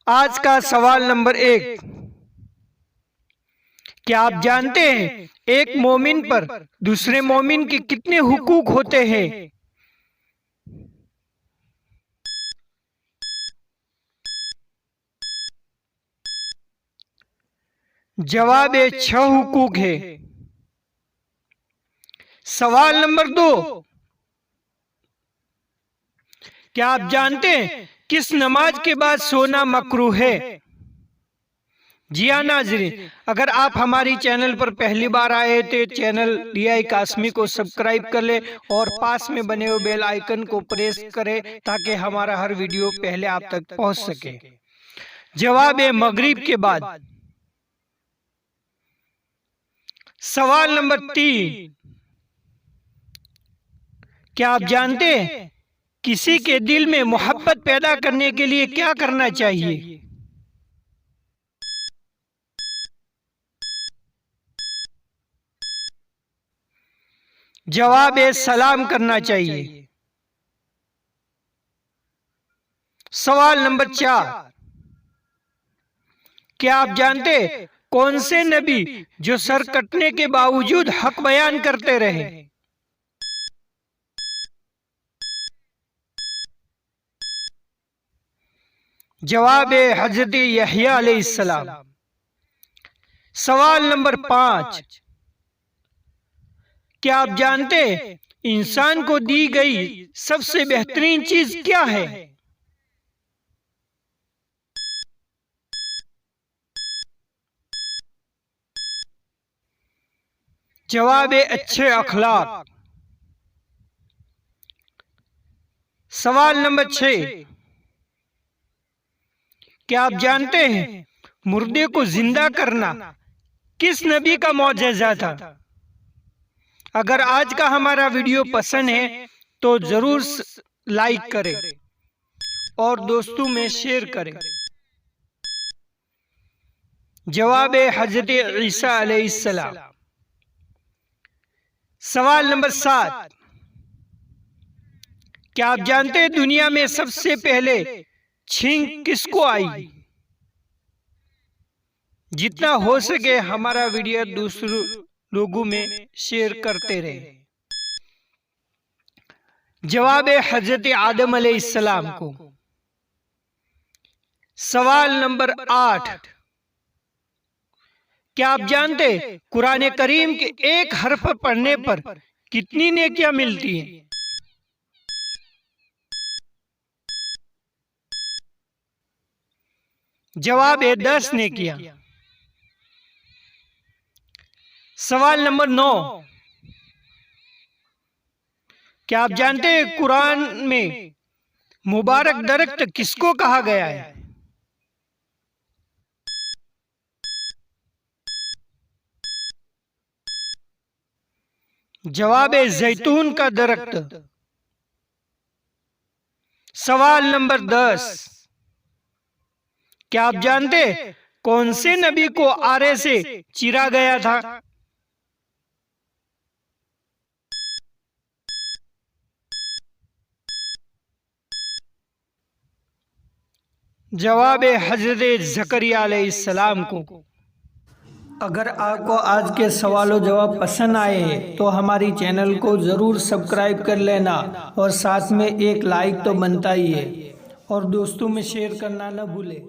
आज का सवाल नंबर 1। क्या आप जानते हैं एक मोमिन पर दूसरे मोमिन के कितने हुकूक होते हैं? जवाब है 6 हुकूक है। सवाल नंबर 2। क्या आप जानते हैं किस नमाज के बाद सोना मकरूह है? जी हाँ नाज़रीन, अगर आप हमारी चैनल पर पहली बार आए तो चैनल DI कासमी को सब्सक्राइब कर ले और पास में बने हुए बेल आइकन को प्रेस करें ताकि हमारा हर वीडियो पहले आप तक पहुंच सके। जवाब है मगरिब के बाद। सवाल नंबर 3। क्या आप जानते हैं किसी के दिल में मोहब्बत पैदा करने के लिए क्या करना चाहिए? जवाब है सलाम करना चाहिए। सवाल नंबर 4। क्या आप जानते हैं कौन से नबी जो सर कटने के बावजूद हक बयान करते रहे? जवाब है हजरत यहया अलैहिस्सलाम। सवाल नंबर 5। क्या आप जानते हैं इंसान को दी गई सबसे बेहतरीन चीज क्या है? जवाब है अच्छे अखलाक। सवाल नंबर 6। क्या आप जानते हैं मुर्दे को जिंदा करना किस नबी का मौजज़ा था? अगर आज का हमारा वीडियो पसंद है तो जरूर लाइक करें और दोस्तों में शेयर करें। जवाब है हजरत ईसा अलैहिस्सलाम। सवाल नंबर 7। क्या आप जानते हैं दुनिया में सबसे पहले छींक किसको आई? जितना हो सके हमारा वीडियो दूसरों लोगों में शेयर करते रहे। जवाब है हजरत आदम अलैहिस्सलाम को। सवाल नंबर 8। क्या आप जानते हैं कुरान करीम के एक हर्फ पढ़ने पर कितनी नेकियां मिलती हैं? जवाब है 10 नेकियां। सवाल नंबर 9। क्या आप जानते हैं कुरान में मुबारक दरख्त किसको कहा गया है? जवाब है जैतून का दरख्त। सवाल नंबर 10। क्या आप जानते हैं कौन से नबी को आरे से चीरा गया था? जवाब है हजरत ज़करिया अलैहिस्सलाम को। अगर आपको आज के सवालों जवाब पसंद आए तो हमारी चैनल को ज़रूर सब्सक्राइब कर लेना और साथ में एक लाइक तो बनता ही है और दोस्तों में शेयर करना न भूलें।